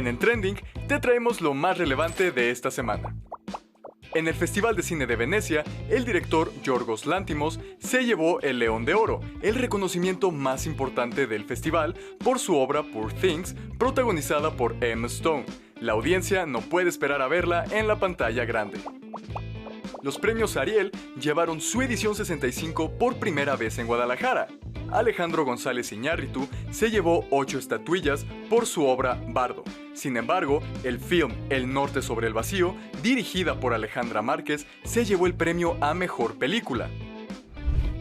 En Trending te traemos lo más relevante de esta semana. En el Festival de Cine de Venecia, el director Yorgos Lanthimos se llevó el León de Oro, el reconocimiento más importante del festival, por su obra Poor Things, protagonizada por Emma Stone. La audiencia no puede esperar a verla en la pantalla grande. Los premios Ariel llevaron su edición 65 por primera vez en Guadalajara. Alejandro González Iñárritu se llevó 8 estatuillas por su obra Bardo. Sin embargo, el film El Norte sobre el Vacío, dirigida por Alejandra Márquez, se llevó el premio a Mejor Película.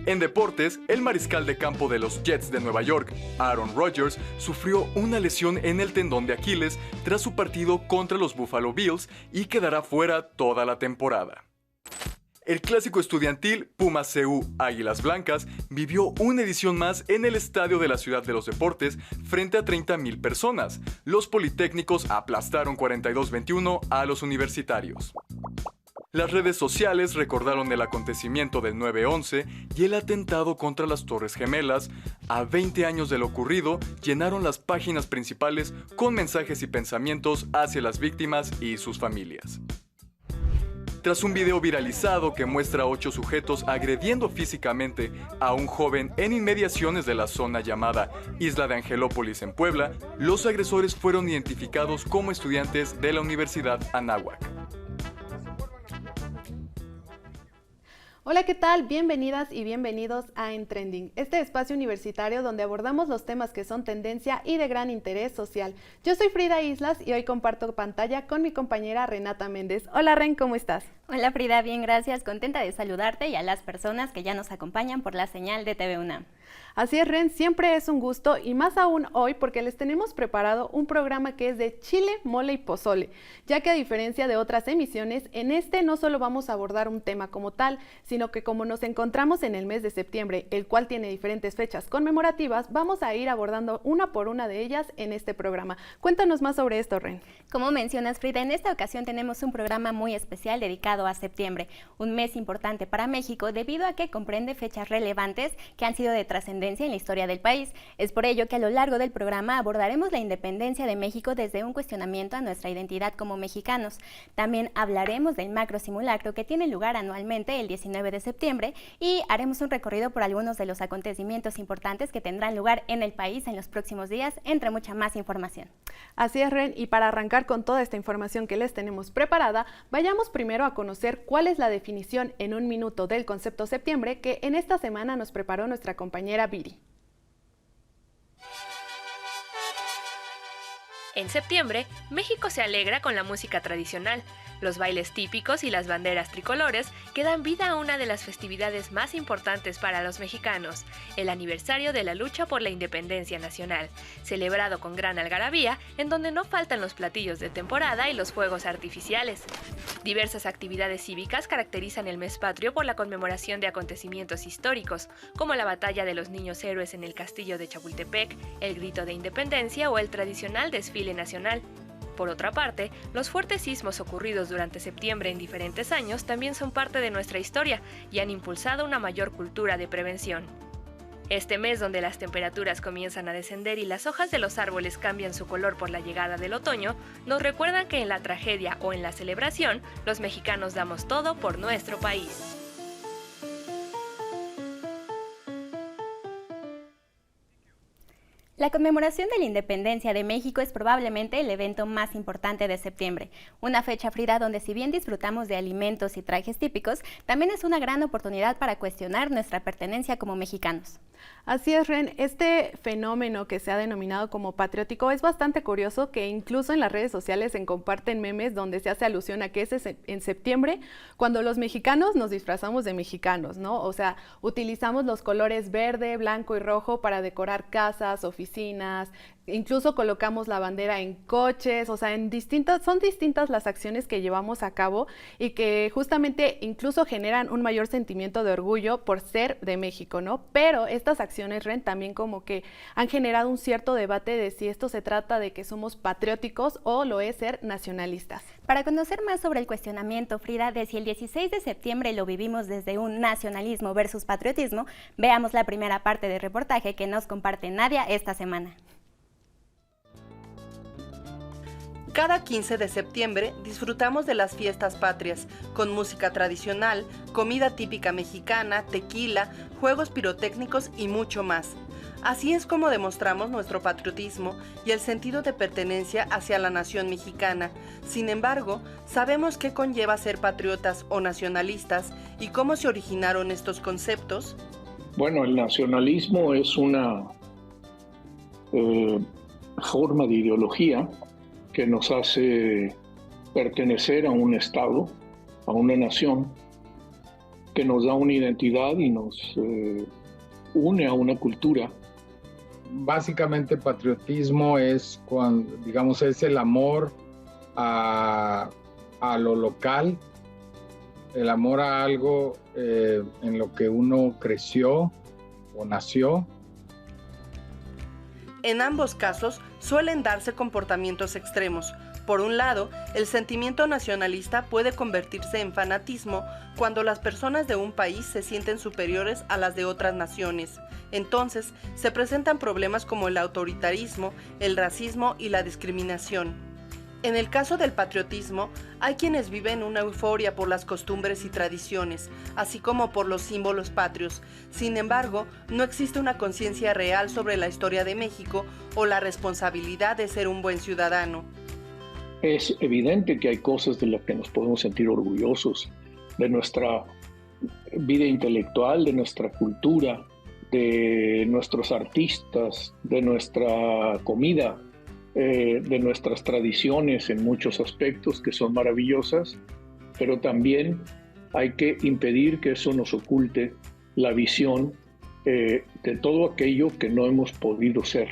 En deportes, el mariscal de campo de los Jets de Nueva York, Aaron Rodgers, sufrió una lesión en el tendón de Aquiles tras su partido contra los Buffalo Bills y quedará fuera toda la temporada. El clásico estudiantil Pumas CU Águilas Blancas vivió una edición más en el Estadio de la Ciudad de los Deportes frente a 30,000 personas. Los politécnicos aplastaron 42-21 a los universitarios. Las redes sociales recordaron el acontecimiento del 9/11 y el atentado contra las Torres Gemelas. A 20 años de lo ocurrido, llenaron las páginas principales con mensajes y pensamientos hacia las víctimas y sus familias. Tras un video viralizado que muestra a 8 sujetos agrediendo físicamente a un joven en inmediaciones de la zona llamada Isla de Angelópolis en Puebla, los agresores fueron identificados como estudiantes de la Universidad Anáhuac. Hola, ¿qué tal? Bienvenidas y bienvenidos a En Trending, este espacio universitario donde abordamos los temas que son tendencia y de gran interés social. Yo soy Frida Islas y hoy comparto pantalla con mi compañera Renata Méndez. Hola Ren, ¿cómo estás? Hola Frida, bien, gracias. Contenta de saludarte y a las personas que ya nos acompañan por la señal de TV UNAM. Así es, Ren, siempre es un gusto y más aún hoy porque les tenemos preparado un programa que es de chile, mole y pozole, ya que a diferencia de otras emisiones, en este no solo vamos a abordar un tema como tal, sino que como nos encontramos en el mes de septiembre, el cual tiene diferentes fechas conmemorativas, vamos a ir abordando una por una de ellas en este programa. Cuéntanos más sobre esto, Ren. Como mencionas, Frida, en esta ocasión tenemos un programa muy especial dedicado a septiembre, un mes importante para México debido a que comprende fechas relevantes que han sido de trascendencia en la historia del país. Es por ello que a lo largo del programa abordaremos la independencia de México desde un cuestionamiento a nuestra identidad como mexicanos. También hablaremos del macro simulacro que tiene lugar anualmente el 19 de septiembre y haremos un recorrido por algunos de los acontecimientos importantes que tendrán lugar en el país en los próximos días, entre mucha más información. Así es, Ren, y para arrancar con toda esta información que les tenemos preparada, vayamos primero a conocer cuál es la definición en un minuto del concepto septiembre que en esta semana nos preparó nuestra compañera Viri. En septiembre, México se alegra con la música tradicional, los bailes típicos y las banderas tricolores que dan vida a una de las festividades más importantes para los mexicanos, el aniversario de la lucha por la independencia nacional, celebrado con gran algarabía, en donde no faltan los platillos de temporada y los fuegos artificiales. Diversas actividades cívicas caracterizan el mes patrio por la conmemoración de acontecimientos históricos, como la batalla de los niños héroes en el castillo de Chapultepec, el grito de independencia o el tradicional desfile nacional. Por otra parte, los fuertes sismos ocurridos durante septiembre en diferentes años también son parte de nuestra historia y han impulsado una mayor cultura de prevención. Este mes, donde las temperaturas comienzan a descender y las hojas de los árboles cambian su color por la llegada del otoño, nos recuerdan que en la tragedia o en la celebración, los mexicanos damos todo por nuestro país. La conmemoración de la independencia de México es probablemente el evento más importante de septiembre, una fecha, Frida, donde si bien disfrutamos de alimentos y trajes típicos, también es una gran oportunidad para cuestionar nuestra pertenencia como mexicanos. Así es, Ren, este fenómeno que se ha denominado como patriótico es bastante curioso, que incluso en las redes sociales se comparten memes donde se hace alusión a que es en septiembre cuando los mexicanos nos disfrazamos de mexicanos, ¿no? O sea, utilizamos los colores verde, blanco y rojo para decorar casas, oficinas, incluso colocamos la bandera en coches, o sea, son distintas las acciones que llevamos a cabo y que justamente incluso generan un mayor sentimiento de orgullo por ser de México, ¿no? Pero estas acciones, Ren, también como que han generado un cierto debate de si esto se trata de que somos patrióticos o lo es ser nacionalistas. Para conocer más sobre el cuestionamiento, Frida, de si el 16 de septiembre lo vivimos desde un nacionalismo versus patriotismo, veamos la primera parte del reportaje que nos comparte Nadia esta semana. Cada 15 de septiembre disfrutamos de las fiestas patrias, con música tradicional, comida típica mexicana, tequila, juegos pirotécnicos y mucho más. Así es como demostramos nuestro patriotismo y el sentido de pertenencia hacia la nación mexicana. Sin embargo, sabemos qué conlleva ser patriotas o nacionalistas y cómo se originaron estos conceptos. Bueno, el nacionalismo es una forma de ideología que nos hace pertenecer a un Estado, a una nación, que nos da una identidad y nos une a una cultura. Básicamente patriotismo es cuando, digamos, es el amor a lo local, el amor a algo en lo que uno creció o nació. En ambos casos suelen darse comportamientos extremos. Por un lado, el sentimiento nacionalista puede convertirse en fanatismo cuando las personas de un país se sienten superiores a las de otras naciones. Entonces, se presentan problemas como el autoritarismo, el racismo y la discriminación. En el caso del patriotismo, hay quienes viven una euforia por las costumbres y tradiciones, así como por los símbolos patrios. Sin embargo, no existe una conciencia real sobre la historia de México o la responsabilidad de ser un buen ciudadano. Es evidente que hay cosas de las que nos podemos sentir orgullosos, de nuestra vida intelectual, de nuestra cultura, de nuestros artistas, de nuestra comida, de nuestras tradiciones en muchos aspectos que son maravillosas, pero también hay que impedir que eso nos oculte la visión de todo aquello que no hemos podido ser.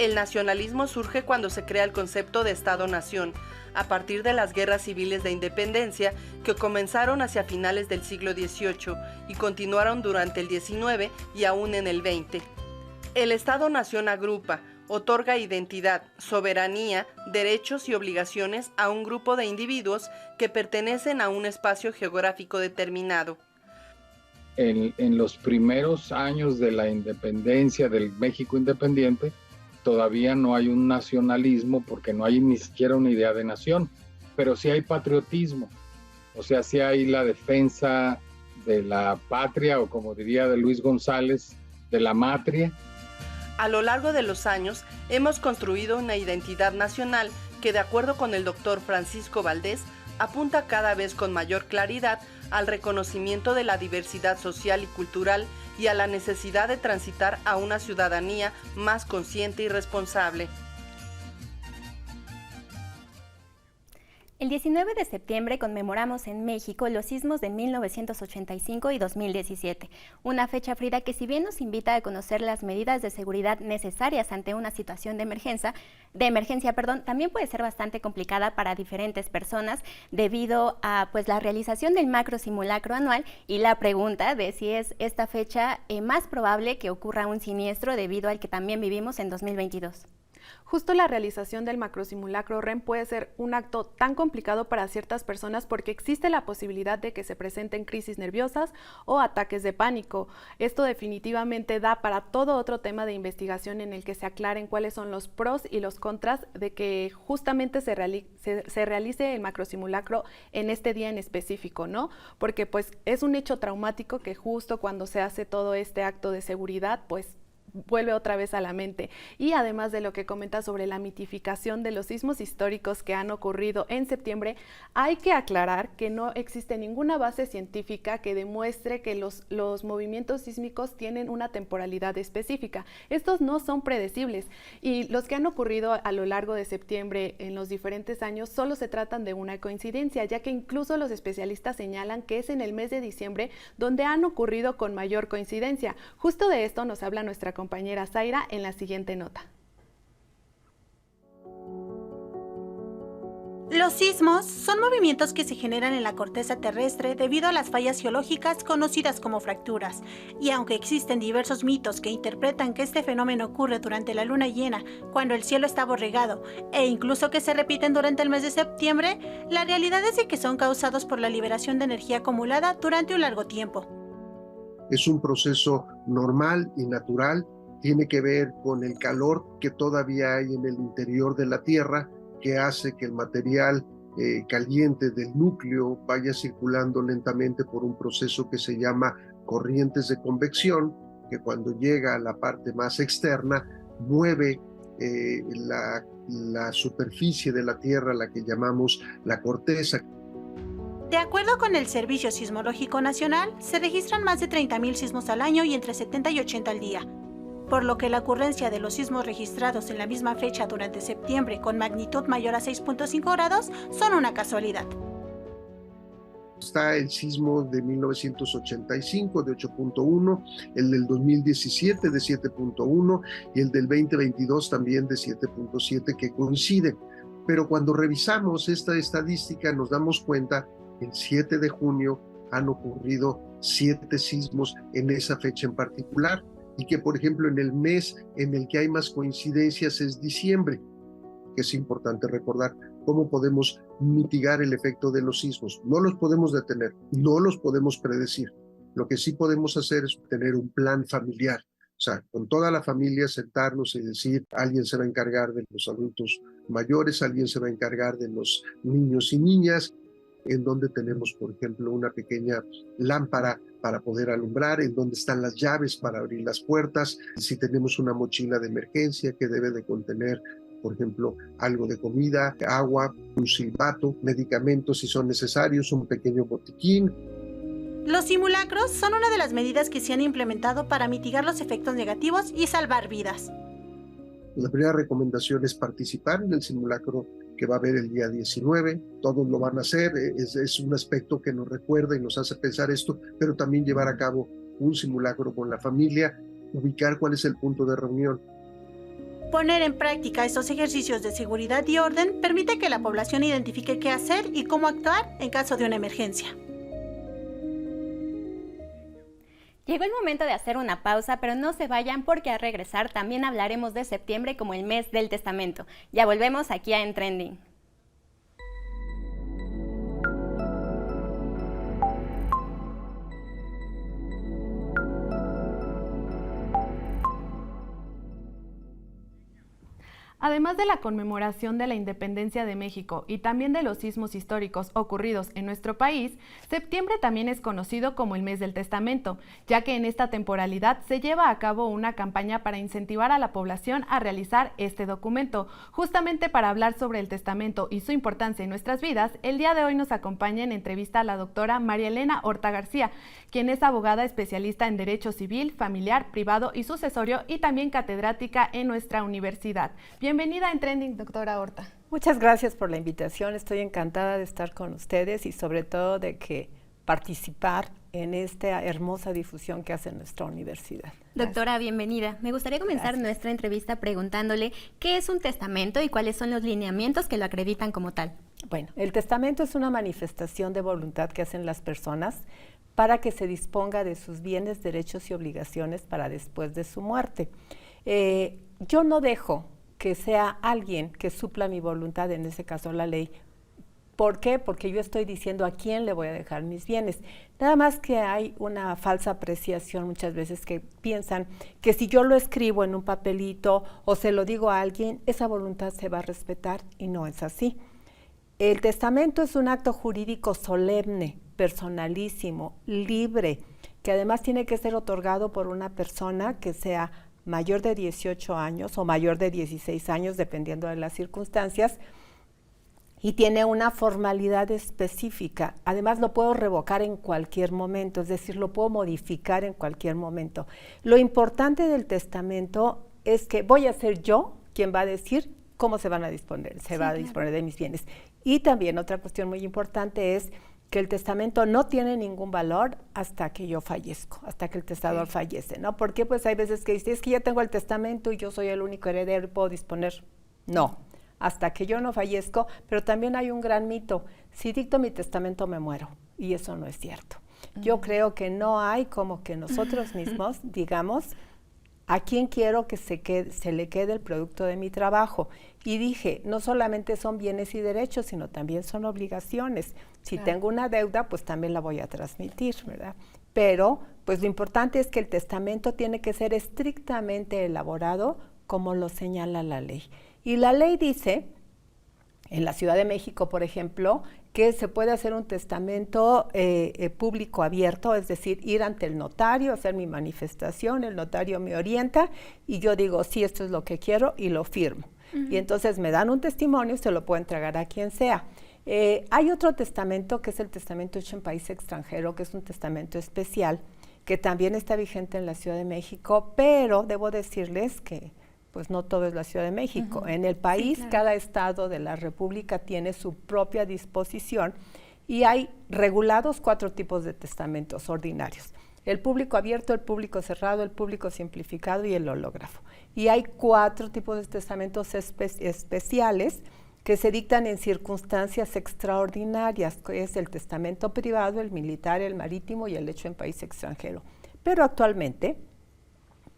El nacionalismo surge cuando se crea el concepto de Estado-Nación, a partir de las guerras civiles de independencia que comenzaron hacia finales del siglo XVIII y continuaron durante el XIX y aún en el XX. El Estado-Nación agrupa, otorga identidad, soberanía, derechos y obligaciones a un grupo de individuos que pertenecen a un espacio geográfico determinado. En los primeros años de la independencia, del México independiente, todavía no hay un nacionalismo porque no hay ni siquiera una idea de nación, pero sí hay patriotismo, o sea, sí hay la defensa de la patria, o como diría de Luis González, de la matria. A lo largo de los años, hemos construido una identidad nacional que, de acuerdo con el doctor Francisco Valdés, apunta cada vez con mayor claridad al reconocimiento de la diversidad social y cultural y a la necesidad de transitar a una ciudadanía más consciente y responsable. El 19 de septiembre conmemoramos en México los sismos de 1985 y 2017, una fecha, Frida, que si bien nos invita a conocer las medidas de seguridad necesarias ante una situación de emergencia, también puede ser bastante complicada para diferentes personas debido a la realización del macro simulacro anual y la pregunta de si es esta fecha más probable que ocurra un siniestro debido al que también vivimos en 2022. Justo la realización del macrosimulacro REM puede ser un acto tan complicado para ciertas personas porque existe la posibilidad de que se presenten crisis nerviosas o ataques de pánico. Esto definitivamente da para todo otro tema de investigación en el que se aclaren cuáles son los pros y los contras de que justamente se realice el macrosimulacro en este día en específico, ¿no? Porque pues es un hecho traumático que justo cuando se hace todo este acto de seguridad, pues vuelve otra vez a la mente. Y además de lo que comenta sobre la mitificación de los sismos históricos que han ocurrido en septiembre, hay que aclarar que no existe ninguna base científica que demuestre que los movimientos sísmicos tienen una temporalidad específica. Estos no son predecibles y los que han ocurrido a lo largo de septiembre en los diferentes años solo se tratan de una coincidencia, ya que incluso los especialistas señalan que es en el mes de diciembre donde han ocurrido con mayor coincidencia. Justo de esto nos habla nuestra compañera Zaira en la siguiente nota. Los sismos son movimientos que se generan en la corteza terrestre debido a las fallas geológicas conocidas como fracturas. Y aunque existen diversos mitos que interpretan que este fenómeno ocurre durante la luna llena, cuando el cielo está borregado, e incluso que se repiten durante el mes de septiembre, la realidad es de que son causados por la liberación de energía acumulada durante un largo tiempo. Es un proceso normal y natural, tiene que ver con el calor que todavía hay en el interior de la Tierra, que hace que el material caliente del núcleo vaya circulando lentamente por un proceso que se llama corrientes de convección, que cuando llega a la parte más externa mueve la superficie de la Tierra, la que llamamos la corteza. De acuerdo con el Servicio Sismológico Nacional, se registran más de 30.000 sismos al año y entre 70 y 80 al día, por lo que la ocurrencia de los sismos registrados en la misma fecha durante septiembre con magnitud mayor a 6.5 grados son una casualidad. Está el sismo de 1985 de 8.1, el del 2017 de 7.1 y el del 2022 también de 7.7 que coinciden. Pero cuando revisamos esta estadística nos damos cuenta que el 7 de junio han ocurrido 7 sismos en esa fecha en particular y que, por ejemplo, en el mes en el que hay más coincidencias es diciembre, que es importante recordar. ¿Cómo podemos mitigar el efecto de los sismos? No los podemos detener, no los podemos predecir. Lo que sí podemos hacer es tener un plan familiar. O sea, con toda la familia sentarnos y decir, alguien se va a encargar de los adultos mayores, alguien se va a encargar de los niños y niñas, en donde tenemos, por ejemplo, una pequeña lámpara para poder alumbrar, en donde están las llaves para abrir las puertas, si tenemos una mochila de emergencia que debe de contener, por ejemplo, algo de comida, agua, un silbato, medicamentos si son necesarios, un pequeño botiquín. Los simulacros son una de las medidas que se han implementado para mitigar los efectos negativos y salvar vidas. La primera recomendación es participar en el simulacro que va a haber el día 19, todos lo van a hacer, es un aspecto que nos recuerda y nos hace pensar esto, pero también llevar a cabo un simulacro con la familia, ubicar cuál es el punto de reunión. Poner en práctica estos ejercicios de seguridad y orden permite que la población identifique qué hacer y cómo actuar en caso de una emergencia. Llegó el momento de hacer una pausa, pero no se vayan porque al regresar también hablaremos de septiembre como el mes del testamento. Ya volvemos aquí a En Trending. Además de la conmemoración de la independencia de México y también de los sismos históricos ocurridos en nuestro país, septiembre también es conocido como el mes del testamento, ya que en esta temporalidad se lleva a cabo una campaña para incentivar a la población a realizar este documento. Justamente para hablar sobre el testamento y su importancia en nuestras vidas, el día de hoy nos acompaña en entrevista a la doctora María Elena Horta García, quien es abogada especialista en Derecho Civil, Familiar, Privado y Sucesorio y también catedrática en nuestra universidad. Bienvenida en Trending, doctora Horta. Muchas gracias por la invitación. Estoy encantada de estar con ustedes y sobre todo de que participar en esta hermosa difusión que hace nuestra universidad. Doctora, bienvenida. Me gustaría comenzar nuestra entrevista preguntándole qué es un testamento y cuáles son los lineamientos que lo acreditan como tal. Bueno, el testamento es una manifestación de voluntad que hacen las personas para que se disponga de sus bienes, derechos y obligaciones para después de su muerte. Yo no dejo que sea alguien que supla mi voluntad, en ese caso la ley. ¿Por qué? Porque yo estoy diciendo a quién le voy a dejar mis bienes. Nada más que hay una falsa apreciación muchas veces que piensan que si yo lo escribo en un papelito o se lo digo a alguien, esa voluntad se va a respetar y no es así. El testamento es un acto jurídico solemne, personalísimo, libre, que además tiene que ser otorgado por una persona que sea mayor de 18 años o mayor de 16 años, dependiendo de las circunstancias, y tiene una formalidad específica. Además, lo puedo revocar en cualquier momento, es decir, lo puedo modificar en cualquier momento. Lo importante del testamento es que voy a ser yo quien va a decir cómo se van a disponer, va a disponer de mis bienes. Y también otra cuestión muy importante es que el testamento no tiene ningún valor hasta que yo fallezco, hasta que el testador fallece, ¿no? Porque pues hay veces que dices, es que ya tengo el testamento y yo soy el único heredero y puedo disponer. No, hasta que yo no fallezco, pero también hay un gran mito, si dicto mi testamento me muero, y eso no es cierto. Yo creo que no hay como que nosotros mismos digamos a quién quiero que se le quede el producto de mi trabajo. Y dije, no solamente son bienes y derechos, sino también son obligaciones. Si tengo una deuda, pues también la voy a transmitir, ¿verdad? Pero, pues lo importante es que el testamento tiene que ser estrictamente elaborado como lo señala la ley. Y la ley dice en la Ciudad de México, por ejemplo, que se puede hacer un testamento público abierto, es decir, ir ante el notario, hacer mi manifestación, el notario me orienta y yo digo, sí, esto es lo que quiero y lo firmo. Y entonces me dan un testimonio y se lo puedo entregar a quien sea. Hay otro testamento que es el testamento hecho en país extranjero, que es un testamento especial, que también está vigente en la Ciudad de México, pero debo decirles que pues no todo es la Ciudad de México. En el país, sí, claro, cada estado de la República tiene su propia disposición y hay regulados 4 tipos de testamentos ordinarios. El público abierto, el público cerrado, el público simplificado y el hológrafo. Y hay 4 tipos de testamentos especiales que se dictan en circunstancias extraordinarias, que es el testamento privado, el militar, el marítimo y el hecho en país extranjero. Pero actualmente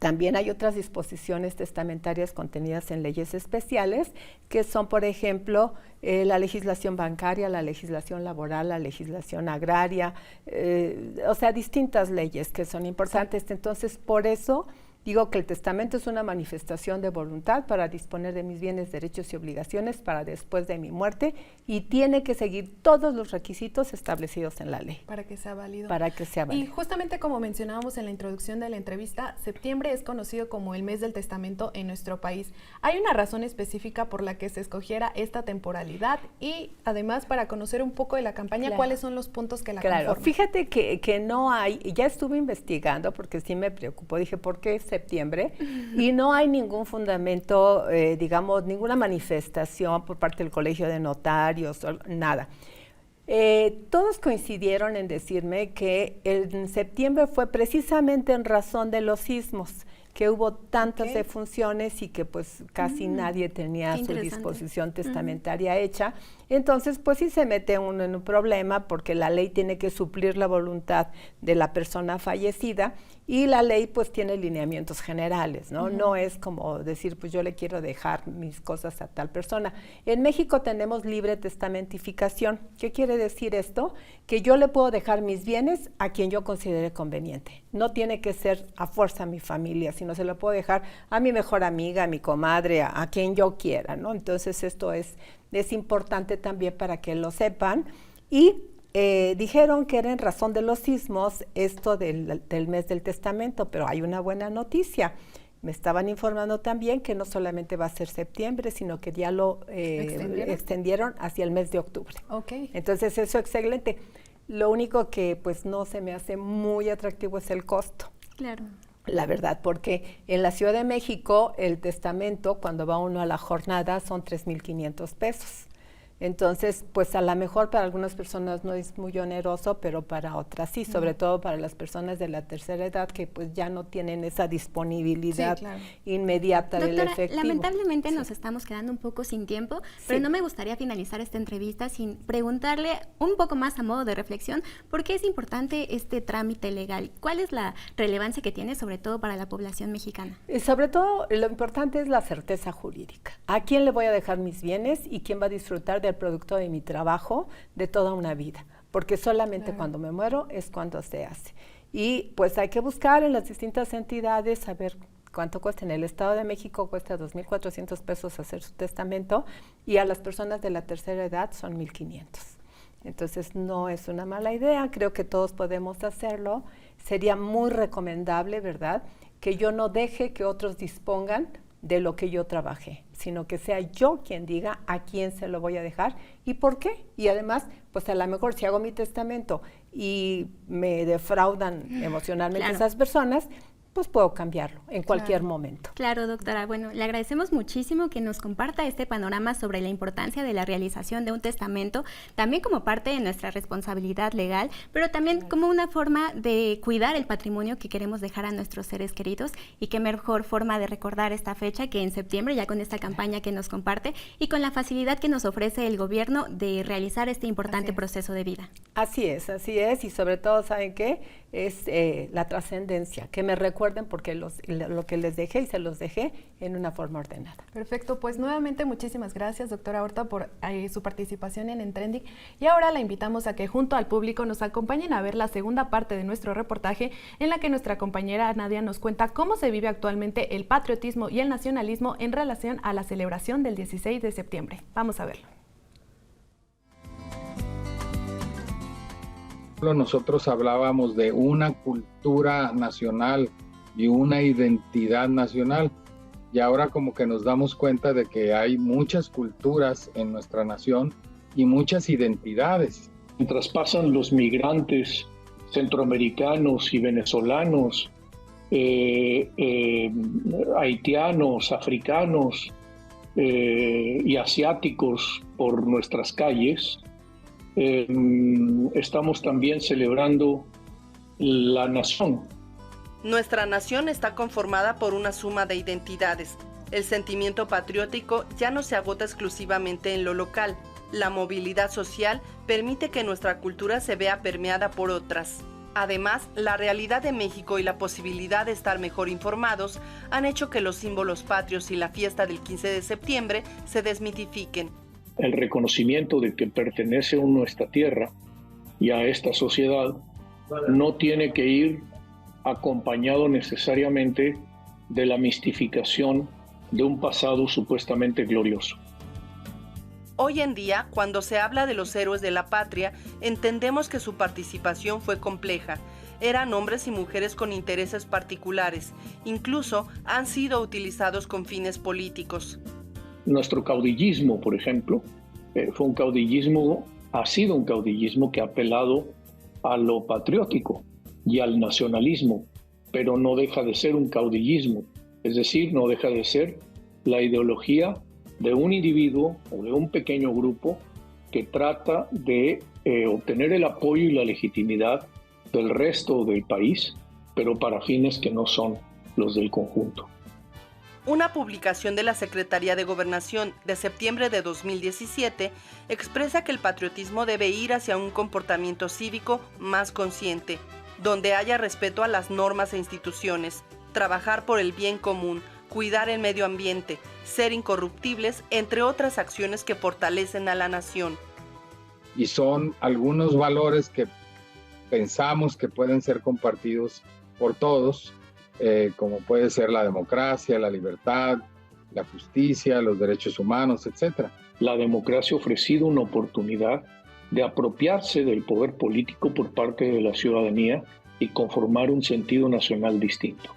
también hay otras disposiciones testamentarias contenidas en leyes especiales, que son, por ejemplo, la legislación bancaria, la legislación laboral, la legislación agraria, o sea, distintas leyes que son importantes. Entonces, por eso digo que el testamento es una manifestación de voluntad para disponer de mis bienes, derechos y obligaciones para después de mi muerte y tiene que seguir todos los requisitos establecidos en la ley. Para que sea válido. Para que sea válido. Y justamente como mencionábamos en la introducción de la entrevista, septiembre es conocido como el mes del testamento en nuestro país. ¿Hay una razón específica por la que se escogiera esta temporalidad? Y además, para conocer un poco de la campaña, claro, ¿cuáles son los puntos que la conforman? Fíjate que no hay, ya estuve investigando porque sí me preocupó, dije, ¿por qué septiembre? Y no hay ningún fundamento, digamos, ninguna manifestación por parte del Colegio de Notarios, nada. Todos coincidieron en decirme que en septiembre fue precisamente en razón de los sismos, que hubo tantas defunciones y que pues casi nadie tenía su disposición testamentaria hecha. Entonces, pues sí se mete uno en un problema porque la ley tiene que suplir la voluntad de la persona fallecida y la ley pues tiene lineamientos generales, ¿no? No es como decir, pues yo le quiero dejar mis cosas a tal persona. En México tenemos libre testamentificación. ¿Qué quiere decir esto? Que yo le puedo dejar mis bienes a quien yo considere conveniente. No tiene que ser a fuerza mi familia, sino se lo puedo dejar a mi mejor amiga, a mi comadre, a quien yo quiera, ¿no? Entonces esto es importante también para que lo sepan. Y dijeron que era en razón de los sismos esto del mes del testamento, pero hay una buena noticia. Me estaban informando también que no solamente va a ser septiembre, sino que ya lo extendieron hacia el mes de octubre. Entonces eso es excelente. Lo único que pues no se me hace muy atractivo es el costo. Claro. La verdad, porque en la Ciudad de México el testamento, cuando va uno a la jornada, son 3,500 pesos. Entonces, pues a lo mejor para algunas personas no es muy oneroso, pero para otras sí, sobre todo para las personas de la tercera edad que pues ya no tienen esa disponibilidad inmediata del efectivo. Lamentablemente nos estamos quedando un poco sin tiempo, pero no me gustaría finalizar esta entrevista sin preguntarle un poco más a modo de reflexión, ¿por qué es importante este trámite legal? ¿Cuál es la relevancia que tiene sobre todo para la población mexicana? Sobre todo lo importante es la certeza jurídica. ¿A quién le voy a dejar mis bienes y quién va a disfrutar del producto de mi trabajo de toda una vida? Porque solamente cuando me muero es cuando se hace. Y pues hay que buscar en las distintas entidades saber cuánto cuesta. En el Estado de México cuesta 2,400 pesos hacer su testamento y a las personas de la tercera edad son 1,500. Entonces no es una mala idea, creo que todos podemos hacerlo. Sería muy recomendable, ¿verdad?, que yo no deje que otros dispongan de lo que yo trabajé, sino que sea yo quien diga a quién se lo voy a dejar y por qué. Y además, pues a lo mejor si hago mi testamento y me defraudan emocionalmente esas personas, pues puedo cambiarlo en cualquier momento. Claro, doctora. Bueno, le agradecemos muchísimo que nos comparta este panorama sobre la importancia de la realización de un testamento, también como parte de nuestra responsabilidad legal, pero también como una forma de cuidar el patrimonio que queremos dejar a nuestros seres queridos, y qué mejor forma de recordar esta fecha que en septiembre, ya con esta campaña que nos comparte y con la facilidad que nos ofrece el gobierno de realizar este importante proceso de vida. Así es, y sobre todo, ¿saben qué? Es la trascendencia, que me recuerden porque lo que les dejé y se los dejé en una forma ordenada. Perfecto, pues nuevamente muchísimas gracias, doctora Horta, por su participación en Trending, y ahora la invitamos a que junto al público nos acompañen a ver la segunda parte de nuestro reportaje, en la que nuestra compañera Nadia nos cuenta cómo se vive actualmente el patriotismo y el nacionalismo en relación a la celebración del 16 de septiembre. Vamos a verlo. nosotros hablábamos de una cultura nacional y una identidad nacional, y ahora como que nos damos cuenta de que hay muchas culturas en nuestra nación y muchas identidades. Mientras pasan los migrantes centroamericanos y venezolanos, haitianos, africanos y asiáticos por nuestras calles, estamos también celebrando la nación. Nuestra nación está conformada por una suma de identidades. El sentimiento patriótico ya no se agota exclusivamente en lo local. La movilidad social permite que nuestra cultura se vea permeada por otras. Además, la realidad de México y la posibilidad de estar mejor informados han hecho que los símbolos patrios y la fiesta del 15 de septiembre se desmitifiquen. El reconocimiento de que pertenece uno a esta tierra y a esta sociedad no tiene que ir acompañado necesariamente de la mistificación de un pasado supuestamente glorioso. Hoy en día, cuando se habla de los héroes de la patria, entendemos que su participación fue compleja. Eran hombres y mujeres con intereses particulares, incluso han sido utilizados con fines políticos. Nuestro caudillismo, por ejemplo, ha sido un caudillismo que ha apelado a lo patriótico y al nacionalismo, pero no deja de ser un caudillismo, es decir, no deja de ser la ideología de un individuo o de un pequeño grupo que trata de obtener el apoyo y la legitimidad del resto del país, pero para fines que no son los del conjunto. Una publicación de la Secretaría de Gobernación de septiembre de 2017 expresa que el patriotismo debe ir hacia un comportamiento cívico más consciente, donde haya respeto a las normas e instituciones, trabajar por el bien común, cuidar el medio ambiente, ser incorruptibles, entre otras acciones que fortalecen a la nación. Y son algunos valores que pensamos que pueden ser compartidos por todos, como puede ser la democracia, la libertad, la justicia, los derechos humanos, etc. La democracia ha ofrecido una oportunidad de apropiarse del poder político por parte de la ciudadanía y conformar un sentido nacional distinto.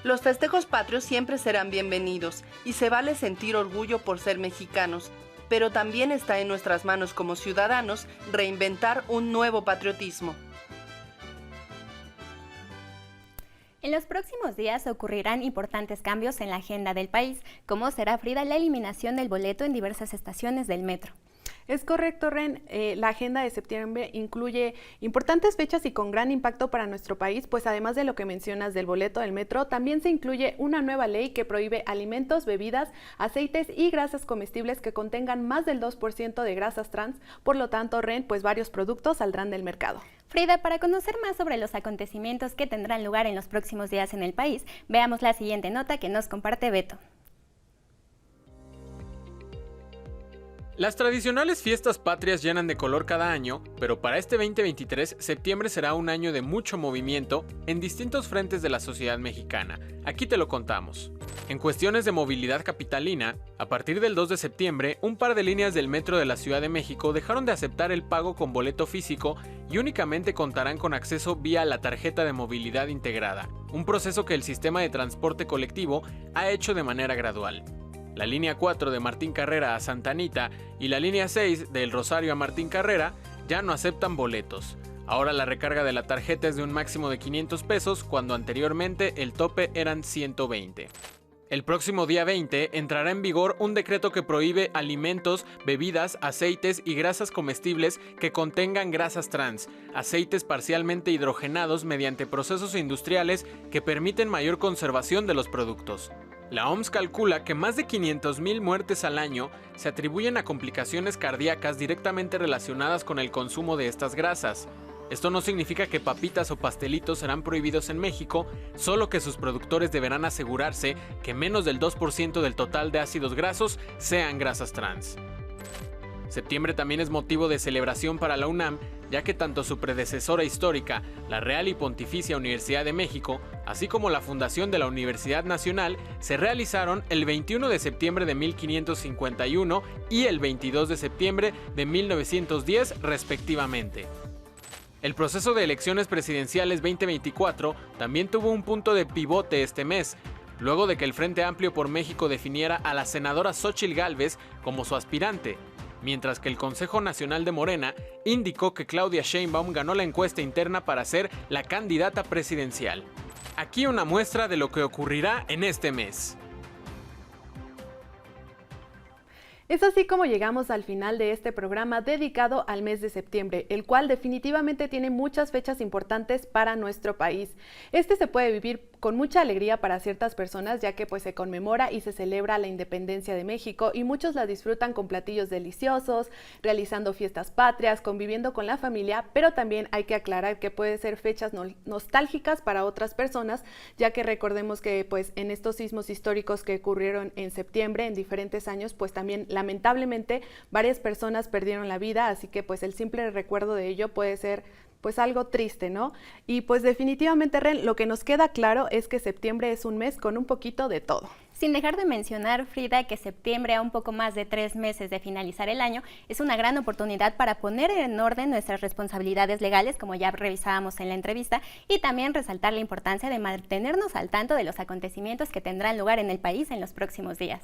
Los festejos patrios siempre serán bienvenidos y se vale sentir orgullo por ser mexicanos, pero también está en nuestras manos como ciudadanos reinventar un nuevo patriotismo. En los próximos días ocurrirán importantes cambios en la agenda del país, como será, Frida, la eliminación del boleto en diversas estaciones del metro. Es correcto, Ren. La agenda de septiembre incluye importantes fechas y con gran impacto para nuestro país, pues además de lo que mencionas del boleto del metro, también se incluye una nueva ley que prohíbe alimentos, bebidas, aceites y grasas comestibles que contengan más del 2% de grasas trans. Por lo tanto, Ren, pues varios productos saldrán del mercado. Frida, para conocer más sobre los acontecimientos que tendrán lugar en los próximos días en el país, veamos la siguiente nota que nos comparte Beto. Las tradicionales fiestas patrias llenan de color cada año, pero para este 2023, septiembre será un año de mucho movimiento en distintos frentes de la sociedad mexicana. Aquí te lo contamos. En cuestiones de movilidad capitalina, a partir del 2 de septiembre, un par de líneas del metro de la Ciudad de México dejaron de aceptar el pago con boleto físico y únicamente contarán con acceso vía la tarjeta de movilidad integrada, un proceso que el sistema de transporte colectivo ha hecho de manera gradual. La línea 4 de Martín Carrera a Santa Anita y la línea 6 del Rosario a Martín Carrera ya no aceptan boletos. Ahora la recarga de la tarjeta es de un máximo de 500 pesos cuando anteriormente el tope eran 120. El próximo día 20 entrará en vigor un decreto que prohíbe alimentos, bebidas, aceites y grasas comestibles que contengan grasas trans, aceites parcialmente hidrogenados mediante procesos industriales que permiten mayor conservación de los productos. La OMS calcula que más de 500,000 muertes al año se atribuyen a complicaciones cardíacas directamente relacionadas con el consumo de estas grasas. Esto no significa que papitas o pastelitos serán prohibidos en México, solo que sus productores deberán asegurarse que menos del 2% del total de ácidos grasos sean grasas trans. Septiembre también es motivo de celebración para la UNAM, ya que tanto su predecesora histórica, la Real y Pontificia Universidad de México, así como la fundación de la Universidad Nacional, se realizaron el 21 de septiembre de 1551 y el 22 de septiembre de 1910 respectivamente. El proceso de elecciones presidenciales 2024 también tuvo un punto de pivote este mes, luego de que el Frente Amplio por México definiera a la senadora Xóchitl Gálvez como su aspirante, mientras que el Consejo Nacional de Morena indicó que Claudia Sheinbaum ganó la encuesta interna para ser la candidata presidencial. Aquí una muestra de lo que ocurrirá en este mes. Es así como llegamos al final de este programa dedicado al mes de septiembre, el cual definitivamente tiene muchas fechas importantes para nuestro país. Este se puede vivir con mucha alegría para ciertas personas, ya que pues se conmemora y se celebra la independencia de México y muchos la disfrutan con platillos deliciosos, realizando fiestas patrias, conviviendo con la familia, pero también hay que aclarar que puede ser fechas nostálgicas para otras personas, ya que recordemos que pues en estos sismos históricos que ocurrieron en septiembre en diferentes años, pues también lamentablemente varias personas perdieron la vida, así que pues el simple recuerdo de ello puede ser pues algo triste, ¿no? Y pues definitivamente, Ren, lo que nos queda claro es que septiembre es un mes con un poquito de todo. Sin dejar de mencionar, Frida, que septiembre, a un poco más de 3 meses de finalizar el año, es una gran oportunidad para poner en orden nuestras responsabilidades legales, como ya revisábamos en la entrevista, y también resaltar la importancia de mantenernos al tanto de los acontecimientos que tendrán lugar en el país en los próximos días.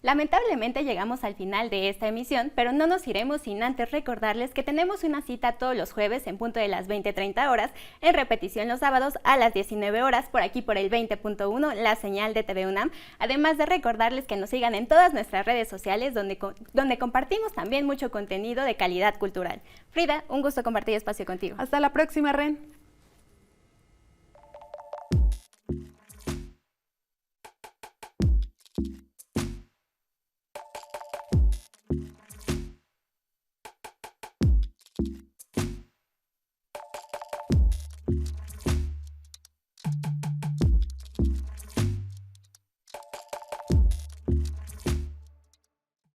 Lamentablemente llegamos al final de esta emisión, pero no nos iremos sin antes recordarles que tenemos una cita todos los jueves en punto de las 20:30 horas, en repetición los sábados a las 19 horas, por aquí por el 20.1, la señal de TV UNAM, además de recordarles que nos sigan en todas nuestras redes sociales, donde compartimos también mucho contenido de calidad cultural. Frida, un gusto compartir espacio contigo. Hasta la próxima, Ren.